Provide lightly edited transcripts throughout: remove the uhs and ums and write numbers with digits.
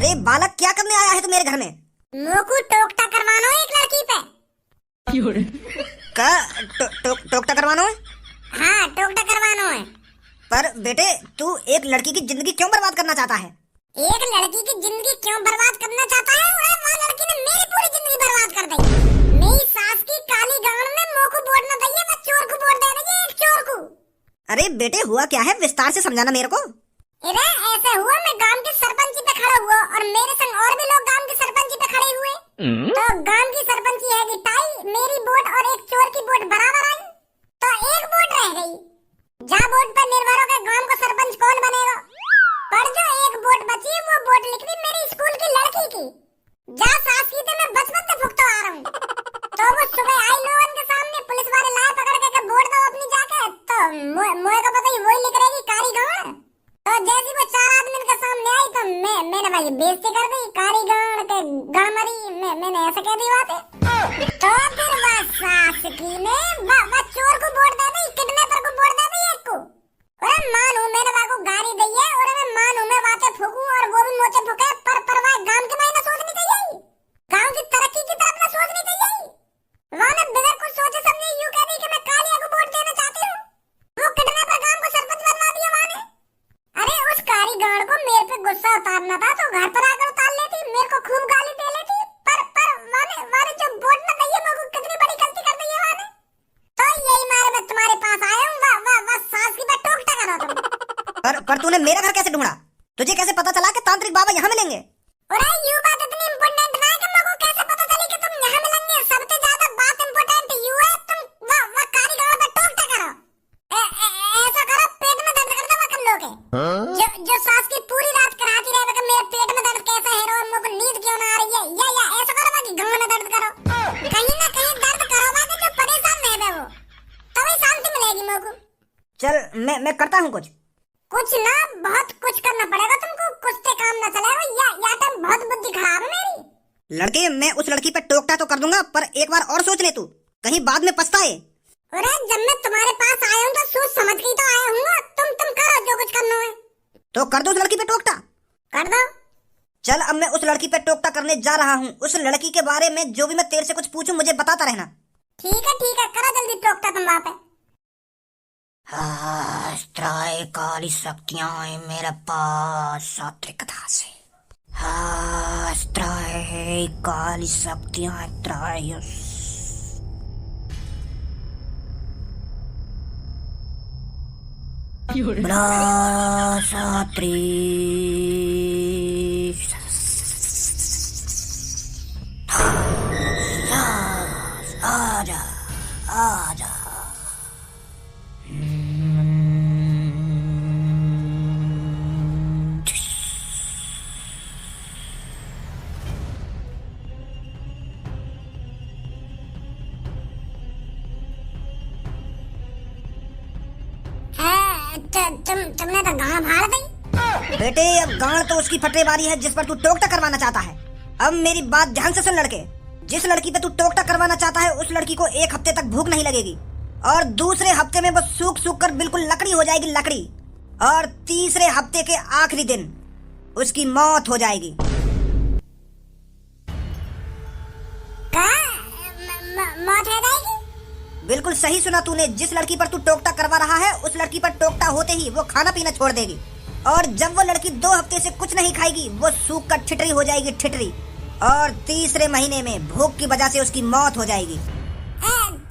अरे बालक, क्या करने आया है तू मेरे घर में? मोकू टोकटा करवाना है एक लड़की पे। का टोकटा करवाना है? हाँ, टोकटा करवाना है। पर बेटे, तू एक लड़की की जिंदगी क्यों बर्बाद करना चाहता है? एक लड़की की जिंदगी क्यों बर्बाद करना चाहता है? और वो लड़की ने मेरी पूरी जिंदगी बर्बाद कर दी। मेरी सास की काली गांड में मोकू वोट न दइए, मैं चोर को वोट दे रही है, एक चोर को। अरे बेटे, हुआ क्या है? विस्तार से समझाना मेरे को। अरे ऐसे हुआ, मैं गांव के सरपंची पे खड़ा हुआ और मेरे संग और भी लोग गांव के सरपंची पे खड़े हुए। तो गांव की सरपंची है कि टाई, मेरी वोट और एक चोर की वोट बराबर आई, तो एक वोट रह गई। जा वोट पर निर्भर होकर गांव का सरपंच कौन बनेगा। पर जो एक वोट बची, वो वोट लिख दी मेरी स्कूल की लड़की की। जा सास की तो मैं बचपन से भुगतो आ रहा हूँ। तो वो सुबह आई लोगों के सामने, पुलिस वाले लाए पकड़ के वोट दो अपनी जाके, तो मोए को पता ही वही लिख रहेगी कारी गांव। तो जैसी वो 4 आदमी के सामने आई तो मैंने भाई बेइज्जती कर दी, कारी गांड के गामरी, मैंने ऐसे कह दी बातें। तो फिर वह सास की ने वह चोर को वोट दे दी, किडनैपर को वोट दे दी एक को। अरे मानू मैंने वह को गाली दी है, और मैं मानू मैं बातें फूकूं और वो भी मोचे फूके, पर वह गांव के मायने सोचनी चाहिए, गांव की तरक्की की तरफ ना सोचनी चाहिए। वह ने बिना कुछ सोचे समझे यूं कह दी कि मैं कालिया को वोट देना चाहती हूँ। वो किडनैपर गांव को सरपंच बनवा दिया माँ ने। अरे उस कारी गांड को मेरे पे गुस्सा उतारना था तो घर पर आकर उतार लेती, मेरे को खूब गाली दे लेती। पर वाने जो वोट न दी है, मेरे को कितनी बड़ी गलती कर दी है वाने। तो यही मारे मैं तुम्हारे पास आया हूँ। वाह सास की बात टोकटा करो तुम। पर तूने मेरा घर कैसे ढूंढा? तुझे कैसे पता चला कि तांत्रिक बाबा यहाँ मिलेंगे? अरे यू बात इतनी इम्पोर्टेंट ना है कि मेरे को कैसे पता चली कि तुम यहाँ मिलेंगे। सबसे ज्यादा बात इम्पोर्टेंट यू है, तुम वाह कारी गांड पे टोकटा करो। ऐसा करो, पेट में दर्द करता वह कर लोगे। जो सास की पूरी रात कराती रहे कि मेरे पेट में दर्द कैसा है और मुझे नींद क्यों ना आ रही है, या ऐसा करो कि गांव में दर्द करो। कहीं ना कहीं दर्द करो बाकी जो परेशान नहीं है वो, तभी शांति मिलेगी मुझको। चल मैं करता हूँ कुछ ना, बहुत कुछ करना पड़ेगा तुमको, कुछ से काम ना चलेगा। या तो बहुत बुद्धि खराब है मेरी। लड़के, मैं उस लड़की पे टोकटा तो कर दूंगा, पर एक बार और सोच ले तू, कहीं बाद में पछताए। अरे जब मैं तुम्हारे पास आया हूँ तो सोच समझ के तो आया हूँ। तुम करो जो कुछ करना है। तो कर दो उस लड़की पे टोकटा। कर दो। चल अब मैं उस लड़की पे टोकटा करने जा रहा हूँ। उस लड़की के बारे में जो भी मैं तेरे से कुछ पूछूं, मुझे बताता रहना। ठीक है, करो जल्दी टोकटा तुम वहाँ पे। त्राय काली शक्तियां मेरे पास सात्विकता से। त्राय काली शक्तियां त्राय। बड़ा सात्री। आजा आजा। तुमने तो गांव फाड़ दी। बेटे, अब गांड तो उसकी फटरेबारी है जिस पर तू टोकटा करवाना चाहता है। अब मेरी बात ध्यान से सुन लड़के, जिस लड़की पे तू टोकटा करवाना चाहता है उस लड़की को 1 हफ्ते तक भूख नहीं लगेगी, और दूसरे हफ्ते में वो सूख सूख कर बिल्कुल लकड़ी हो जाएगी, लकड़ी। और तीसरे हफ्ते के आखिरी दिन उसकी मौत हो जाएगी। मौत हो जाएगी? बिल्कुल सही सुना तूने। जिस लड़की पर तू टोकटा करवा रहा है उस लड़की पर टोकटा होते ही वो खाना पीना छोड़ देगी, और जब वो लड़की 2 हफ्ते से कुछ नहीं खाएगी, वो सूख कर ठिठरी हो जाएगी, ठिठरी। और तीसरे महीने में भूख की वजह से उसकी मौत हो जाएगी।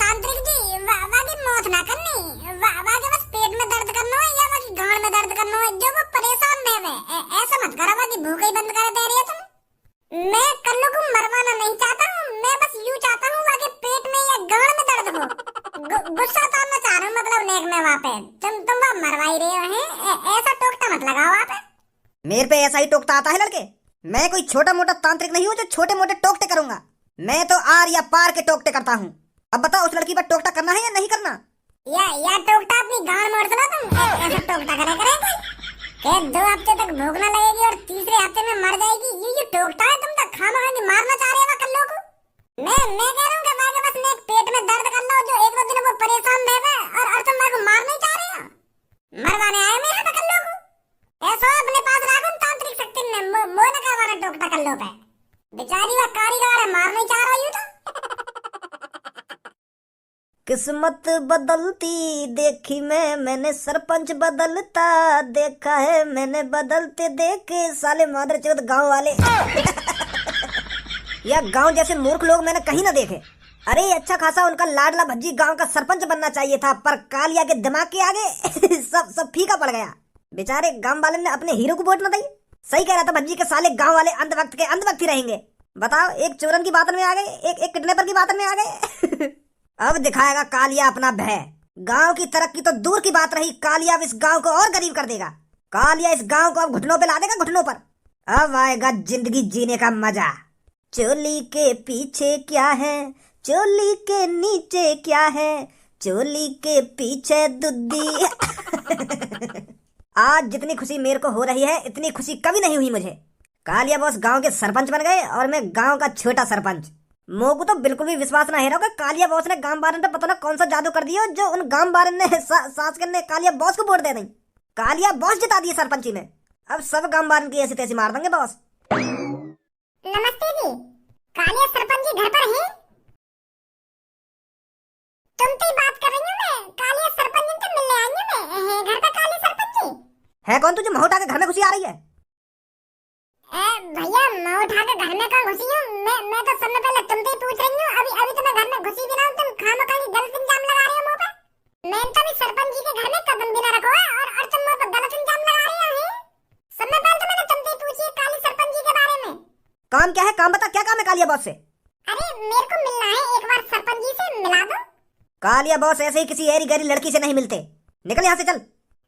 तांत्रिक जी, वाकी मौत ना करनी, वाके बस पेट में दर्द करना है या वाकी गांड में दर्द करना है, जो वो परेशान नहीं है। ऐसा मत करो वाकी भूख ही बंद कर दे रही है तुम। मैं कल्लू को मरवाना नहीं चाहता हूँ, मैं बस यूं चाहता हूँ वाके पेट में या गांड में दर्द हो। गुस्सा तो मैं चाह रहा हूँ, मतलब नेक में वहाँ पे तुम वहाँ मरवा ही रहे हो। ऐसा टोकता मत लगाओ वहाँ पे। मेरे पे ऐसा ही टोकता आता है लड़के? मैं कोई छोटा मोटा तांत्रिक नहीं हूँ जो छोटे मोटे टोकते करूंगा। मैं तो आर या पार के टोकते करता हूँ। अब बताओ, उस लड़की पर टोकटा करना है या नहीं करना? या टोकटा अपनी गांड मोड़ सुना तुम। ऐसा टोकटा करे कोई 2 हफ्ते तक भूख न लगेगी और तीसरे हफ्ते में मर जाएगी, ये टोकता है? तुम तो खामखा मारना चाह रहे हो कल्लो को। मैं कह रहा हूँ कि मैं बस नेक पेट में दर्द कर लो, जो 1-2 दिन वो परेशान रहे, और तुम मेरे को मार नहीं चाह रहे हो। मरवाने आए मैं यहाँ पे कल्लो को। ऐसा अपने पास रखो तांत्रिक शक्ति ने, मोह न करवाना टोकटा। कल्लो पे। बेचारी वह कारीगर मारने चाह रही हूँ तो। किस्मत बदलती देखी मैंने सरपंच बदलता देखा है मैंने, बदलते देखे साले मादर चौथ गाँव वाले। या गांव जैसे मूर्ख लोग मैंने कहीं ना देखे। अरे अच्छा खासा उनका लाडला भज्जी गांव का सरपंच बनना चाहिए था, पर कालिया के दिमाग के आगे सब फीका पड़ गया। बेचारे गांव वाले ने अपने हीरो को वोट न दी। सही कह रहा था भज्जी के साले, गांव वाले अंत वक्त के अंत वक्त ही रहेंगे। बताओ, एक चोरन की बात में आ गए, एक किडनैपर की बात में आ गए। अब दिखाएगा कालिया अपना भय। गांव की तरक्की तो दूर की बात रही, कालिया अब इस गांव को और गरीब कर देगा। कालिया इस गांव को अब घुटनों पे ला देगा, घुटनों पर। अब आएगा जिंदगी जीने का मजा। चोली के पीछे क्या है, चोली के नीचे क्या है, चोली के पीछे दुद्दी। आज जितनी खुशी मेरे को हो रही है इतनी खुशी कभी नहीं हुई मुझे। कालिया बॉस गांव के सरपंच बन गए और मैं गांव का छोटा सरपंच। मोको तो बिल्कुल भी विश्वास ना है रहा कि कालिया बॉस ने गांव वाले ने पता ना कौन सा जादू कर दिया जो उन गांव वाले ने सास ने कालिया बॉस को वोट दे दी। कालिया बॉस जिता दिए सरपंची में। अब सब गांव वाले की ऐसी तैसी मार देंगे बॉस। नमस्ते जी, कालिया सरपंच जी घर पर हैं? तुमसे ही बात कर रही हूँ मैं। कालिया सरपंच जी से मिलने आई हूँ मैं। घर पर कालिया सरपंच जी है कौन तुझे महोटा के घर में घुसी आ रही है? भैया मैं उठा के घर में कहाँ घुसी हूँ? मैं तो सबसे पहले तुमसे ही पूछ रही हूँ। अभी तो मैं घर में घुसी भी ना हूँ, तुम खामखा की गलत इल्जाम लगा रहे हो मुँह पे। मैंने तो अभी सरपंच जी के घर में कदम भी ना रखा है और तुम मुँह पे गलत इल्जाम लगा रहे हो। सबसे पहले तो मैंने तुमसे ही पूछी काली सरपंच जी के बारे में। काम क्या है? काम बता, क्या काम है कालिया बॉस से? अरे मेरे को मिलना है, एक बार सरपंच जी से मिला दो। कालिया बॉस ऐसे ही किसी ऐरी गैरी लड़की से नहीं मिलते। निकल यहाँ से, चल।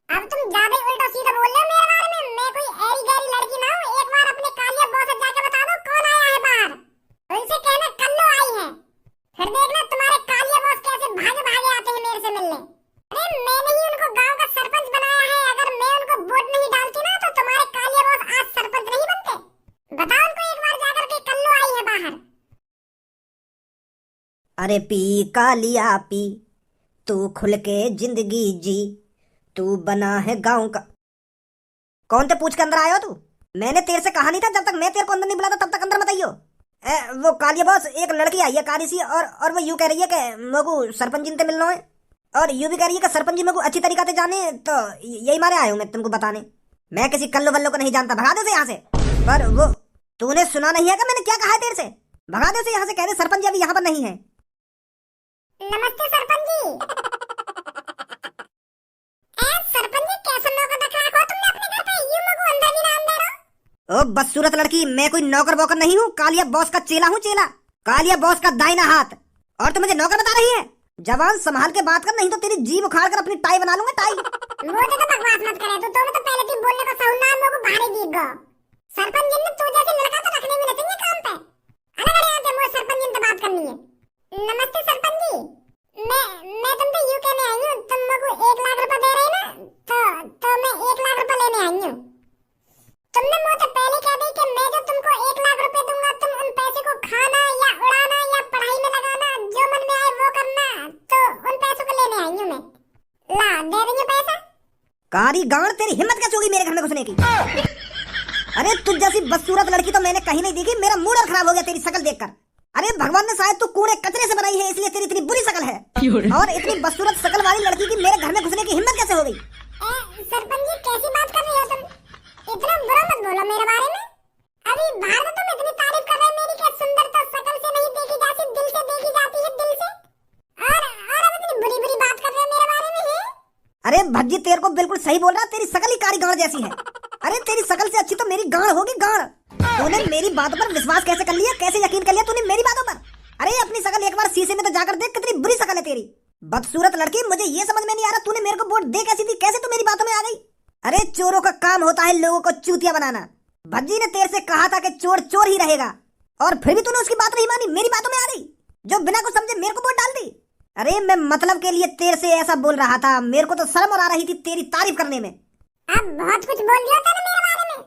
अब तुम ज्यादा उल्टा सीधा बोल रहे हो मेरे बारे में। मैं कोई ऐरी गैरी लड़की ना हूँ। एक बार अपने कालिया बॉस से जाके बता दो कौन आया है बाहर। उनसे कहना कल्लो आई है, फिर देखना तुम्हारे कालिया बॉस कैसे भागे भागे आते हैं मेरे से मिलने। अरे मैंने ही उनको गांव का सरपंच बनाया है। अगर मैं उनको वोट नहीं डालती ना तो तुम्हारे कालिया बॉस आज सरपंच नहीं बनते। बताओ उनको एक बार जाकर के कल्लो आई है बाहर। अरे पी कालिया पी, तू खुल के जिंदगी जी, तू बना है गांव का। कौन ते पूछ के अंदर आयो तू? मैंने तेरे से कहा नहीं था जब तक मैं तेरे को अंदर नहीं बुलाता तब तक अंदर मत आइयो। वो कालिया बॉस एक लड़की आई है काली सी, और वो यूं कह रही है कि मेको सरपंच जी से मिलना है, और यूं भी कह रही है कि सरपंच जी मेको अच्छी तरीके से जाने। तो यही मारे आया हूं मैं तुमको बताने। मैं किसी कल्लो बल्लो को नहीं जानता, भगा दो से यहाँ से। पर वो तूने सुना नहीं है कि मैंने क्या कहा है तेरे से? भगा दो से यहाँ से, कह दे सरपंच जी अभी यहाँ पर नहीं है। नमस्ते सरपंच जी। सरपंच जी कैसा नौकर रखा है तुमने अपने घर पे? यूं मुझको अंदर भी ना अंदर हो। ओ बदसूरत लड़की, मैं कोई नौकर वोकर नहीं हूँ, कालिया बॉस का चेला हूँ, चेला। कालिया बॉस का दाहिना हाथ। और तू मुझे नौकर बता रही है? जवान संभाल के बात कर, नहीं तो तेरी जीभ उखाड़ कर अपनी टाई बना लूंगा, टाई। मुझे तो बकवास मत करे तू। तो पहले तू बोलने को सहुना मुझको भारी दीग गो। सरपंच जी ने तू जैसे लड़का तो रखने भी नहीं काम पे। अलग यहाँ से मुझे सरपंच जी से बात करनी है। नमस्ते सरपंच जी, मैं तुमसे यूं कहने आई हूँ, तुम मुझको 1 लाख रुपए दे रहे ना, तो मैं 1 लाख रुपए लेने आई हूँ। तुमने मुझे पहले कह दी कि मैं जो तुमको 1 लाख रुपए दूंगा तुम उन पैसे को खाना या उड़ाना या पढ़ाई में लगाना, जो मन में आए वो करना। तो उन पैसों को लेने आई हूँ मैं। ला दे रही हूँ पैसा। कारी गांड, तेरी हिम्मत कैसे होगी मेरे घर में घुसने की? अरे तुझ जैसी बदसूरत लड़की तो मैंने कहीं नहीं देखी। मेरा मूड और खराब हो गया तेरी शकल देखकर। अरे भगवान ने शायद तू कूड़े कचरे से बनाई है, इसलिए तेरी इतनी बुरी शकल है। और इतनी बदसूरत शकल वाली लड़की की मेरे घर में घुसने की हिम्मत कैसे हो गई? सरपंच जी कैसी बात कर रही हो तुम? इतना बुरा मत बोलो मेरे बारे में। अभी बाहर तो तुम इतनी तारीफ कर रहे हो मेरी कि सुंदरता शकल से नहीं देखी जाती, दिल से देखी जाती है, दिल से। और अब इतनी बुरी बुरी बात कर रहे हो मेरे बारे में है? अरे भज्जी तेरे को बिल्कुल सही बोल रहा, तेरी शकल ही कारी गांड जैसी है। अरे तेरी शकल से अच्छी तो मेरी गांड होगी, गांड। तूने मेरी बातों पर विश्वास कैसे कर लिया, कैसे यकीन कर लिया तूने मेरी बातों पर? अरे अपनी शकल एक बार शीशे में तो जाकर देख, कितनी बुरी शकल है तेरी। बदसूरत लड़की, मुझे ये समझ में नहीं आ रहा तूने मेरे को वोट दे कैसी थी, कैसे तू मेरी बातों में आ गई? अरे चोरों का काम होता है लोगों को चूतिया बनाना। भज्जी ने तेरे से कहा था कि चोर चोर ही रहेगा, और फिर भी तूने उसकी बात नहीं मानी, मेरी बातों में आ गई, जो बिना कुछ समझे मेरे को वोट डाल दी। अरे मैं मतलब के लिए तेरे से ऐसा बोल रहा था, मेरे को तो शर्म आ रही थी तेरी तारीफ करने में। अब बहुत कुछ बोल दिया था ना मेरे बारे में।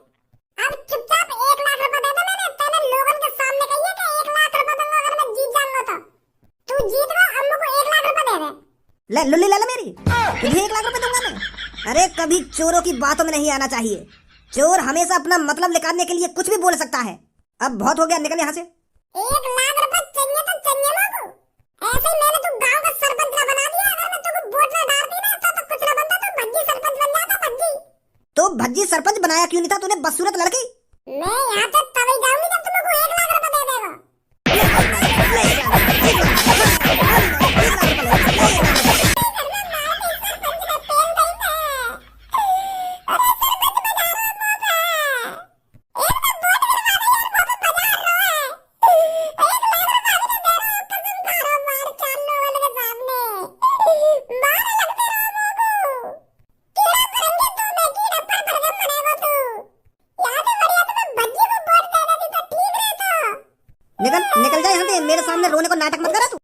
अब चुपचाप 1 लाख रुपए दे दे। मैंने लोगों के सामने कही है कि 1 लाख रुपए दूंगा अगर मैं जीत जाऊंगा। तो तू जीत गया, अब मुझको 1 लाख रुपए दे दे। ले लुल्ली ले ले मेरी, तुझे 1 लाख रुपए दूंगा मैं। अरे कभी चोरों की बातों में नहीं आना चाहिए। चोर हमेशा अपना मतलब निकालने के लिए कुछ भी बोल सकता है, अब बहुत हो गया, निकल यहाँ से। 1 लाख रुपए चाहिए तो चाहिए लोगो। ऐसे ही मैंने तू गांव का सरपंच ना बना दिया। अगर मैं तुमको वोट ना डालती ना तो कुछ ना बनता, तो भज्जी सरपंच बन जाता, भज्जी। तो भज्जी सरपंच बनाया क्यों नहीं था तूने, बदसूरत लड़की? मैं यहाँ से तभी जाऊंगी जब तुमको 1 लाख रुपए दे देगा। निकल निकल जा यहाँ से, मेरे सामने रोने को नाटक मत करा तू।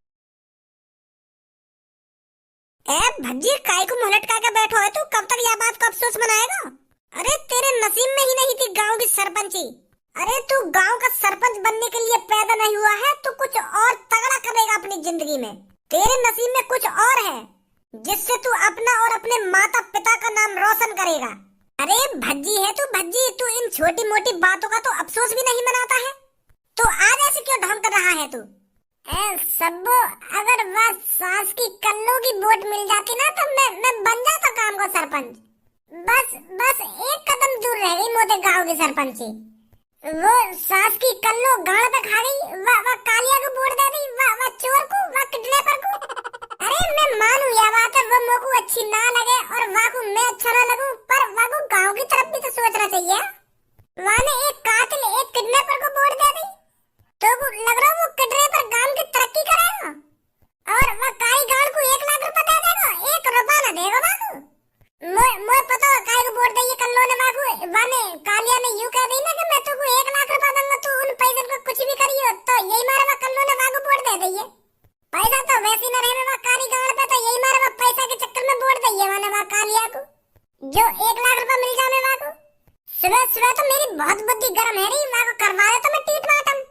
भज्जी काय को मुंह लटका के बैठो है तू, कब तक यह बात को अफसोस मनाएगा? अरे तेरे नसीब में ही नहीं थी गांव की सरपंची। अरे तू गांव का सरपंच बनने के लिए पैदा नहीं हुआ है, तू कुछ और तगड़ा करेगा अपनी जिंदगी में। तेरे नसीब में कुछ और है जिससे तू अपना और अपने माता पिता का नाम रोशन करेगा। अरे भज्जी है तू, भज्जी। तू इन छोटी मोटी बातों का तो अफसोस भी नहीं मनाता है, तो आज ऐसे क्यों ढंग कर रहा है तू? सब्बो, अगर वह सास की कल्लू की वोट मिल जाती ना तो मैं बन जाता काम का सरपंच। बस एक कदम दूर रह गई मोटे गांव की सरपंची। वो सास की कल्लू गाड़ पे खा गई, वह कालिया को वोट दे दी, वह चोर को, वह किडनैपर को। अरे मैं मानू यह बात है, वो मोको अच्छी ना लगे और वह को मैं अच्छा ना लगूं, पर वह को गांव की तरफ भी तो सोचना चाहिए। वह ने एक कातिल, एक किडनैपर को वोट दे दी, तो लग रहा वो किडनैपर गांव की तरक्की करेगा और वह काई गाड़ को 1 लाख रुपए दे देगा, 1 रुपया ना देगा बाबू। मोए पता है काई को वोट दे, ये कल्लो ने बाबू वाने कालिया ने यूं कह दी ना कि मैं तुमको 1 लाख रुपया दूंगा, तू उन पैसे को कुछ भी करियो, तो यही मारे वह कल्लो ने बाबू वोट दे दी है। पैसा तो वैसे न रहने वह काली गाड़ पे, तो यही मारे वह पैसा के चक्कर में वोट दी है वाने वह कालिया को, जो 1 लाख रुपया मिल जाने वह को। सुबह सुबह तो मेरी बहुत बुद्धि गर्म है रही, वह को करवा दे तो मैं टीट बाटम।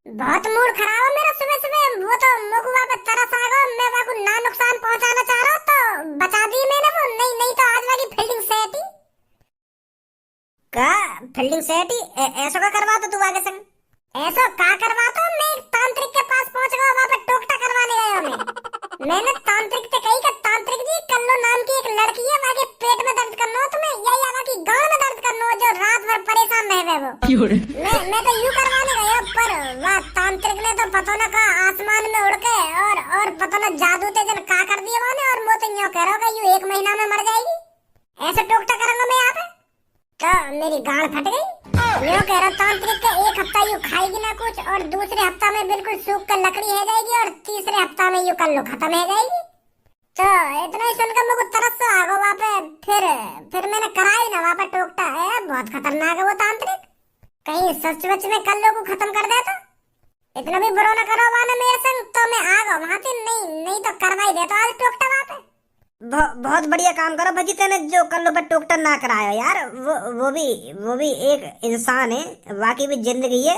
बहुत मूड खराब है मेरा सुबह सुबह, वो तो मुकुआ पे तरस आ गया, मैं वह को ना नुकसान पहुंचाना चाह रहा हूं, तो बचा दी मैंने वो, नहीं तो आज वाली फील्डिंग सेट ही का फील्डिंग सेट ही ऐसा का करवा तो तू आगे संग ऐसा का करवा तो मैं एक तांत्रिक के पास पहुंच गया, वहां पे टोकटा करवाने गया मैंने तांत्रिक से कही कि तांत्रिक जी कल्लो नाम की एक लड़की है, वहां के पेट में दर्द करना हो तुम्हें या वहां की गांड में दर्द करना हो, जो रात भर परेशान रह गए वो। मैं तो यूं करवाने गया, पर वह तांत्रिक ने तो पता न कहा आसमान में उड़ के और पता न जादू ते जन का कर दिया वाने, और मैं तो यूं कह रहा हूं कि यूं 1 महीना में मर जाएगी। ऐसे टोकटा करूंगा मैं यहाँ पे तो मेरी गांड फट गई। यूं कह रहा तांत्रिक का 1 हफ्ता यूं खाएगी ना कुछ, और दूसरे हफ्ता में बिल्कुल सूख कर लकड़ी है जाएगी, और तीसरे हफ्ता में यूं कल्लो खत्म है जाएगी। तो इतना ही सुनकर मुझे तरस आ गया वहाँ पे, फिर मैंने कराई ना वहाँ पे टोकटा है, बहुत खतरनाक है वो तांत्रिक, कहीं सच में कल्लो को खत्म कर देता। इतना भी बुरा ना करो वहाँ मेरे संग, तो मैं आ गया वहाँ से, नहीं तो करवाई देता आज टोकटा वहाँ पे। बहुत बढ़िया काम करो भज्जी तेने, जो कल्लो पे टोकटा ना कराया यार, वो भी एक इंसान है, वाकई भी जिंदगी है।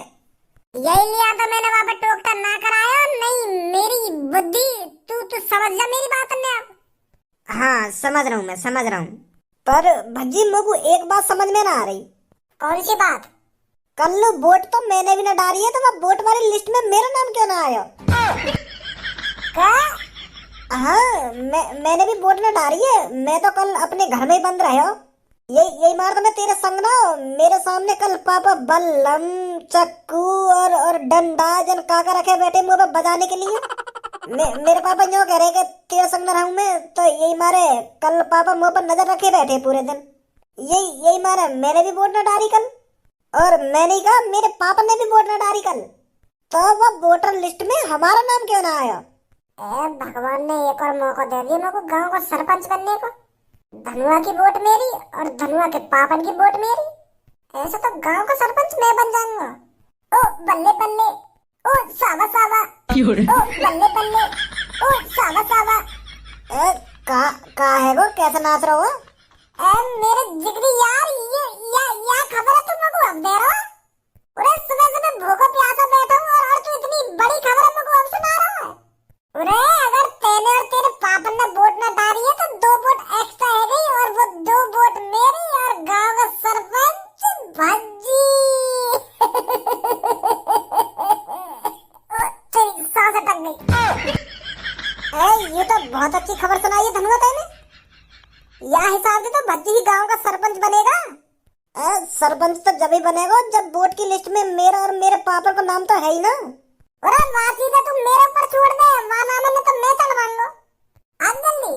यही लिया था मैंने वहाँ पे टोकटा ना कराया, नहीं मेरी बुद्धि तू समझ जा मेरी बात ने अब। हाँ समझ रहा हूँ, मैं समझ रहा हूँ, पर भज्जी मुझको एक बात समझ में ना आ रही। कौन सी बात? कल्लो वोट तो मैंने भी ना डाली है, तो वह वोट वाली लिस्ट में मेरा नाम क्यों ना आया? क्या? हाँ मैंने भी वोट ना डाली है, मैं तो कल अपने घर में ही बंद रहे हो। यही मार तो मैं तेरे संग ना, मेरे सामने कल पापा बल्लम चक्कू और डंडा जन काका रखे बैठे मुंह पे बजाने के लिए। मेरे पापा यूं कह रहे कि तेरे संग ना रहूं मैं, तो यही मारे कल पापा मुंह पर नजर रखे बैठे पूरे दिन। यही मारे मैंने भी वोट ना डाली कल, और मैंने कहा मेरे पापा ने भी वोट ना डाली कल, तो वह वोटर लिस्ट में हमारा नाम क्यों ना आया? भगवान ने एक और मौका दे दिया मेरे को गांव का सरपंच बनने को। धनुआ की वोट मेरी और धनुआ के पापन की वोट मेरी, ऐसा तो गांव का सरपंच मैं बन जाऊंगा। ओ बल्ले बल्ले, ओ सावा सावा, ओ बल्ले बल्ले, ओ सावा सावा। का है वो, कैसे नाच रहा हो? मेरे जिगरी यार, ये खबर है तुम लोगों को अब दे रहा हो? अरे सुबह सुबह भूखा प्यासा बैठा हूँ और तू इतनी बड़ी खबर है मुझको अब सुना रहा है। अरे अगर तेने और तेरे पापन ने वोट न डाली है तो 2 वोट एक्स्ट्रा है गई, और वो 2 वोट मेरी और गांव का सरपंच भज्जी। बहुत अच्छी खबर सुनाई है धनुआ तेने। यह हिसाब से तो भज्जी ही गांव का सरपंच बनेगा। सरपंच तो जब ही बनेगा जब वोट की लिस्ट में मेरा और मेरे पापा का नाम तो है ही ना। अरे माँ सीधे तुम मेरे ऊपर छोड़ दे, माँ नाम में तो मैं चढ़वाऊंगा। आज जल्दी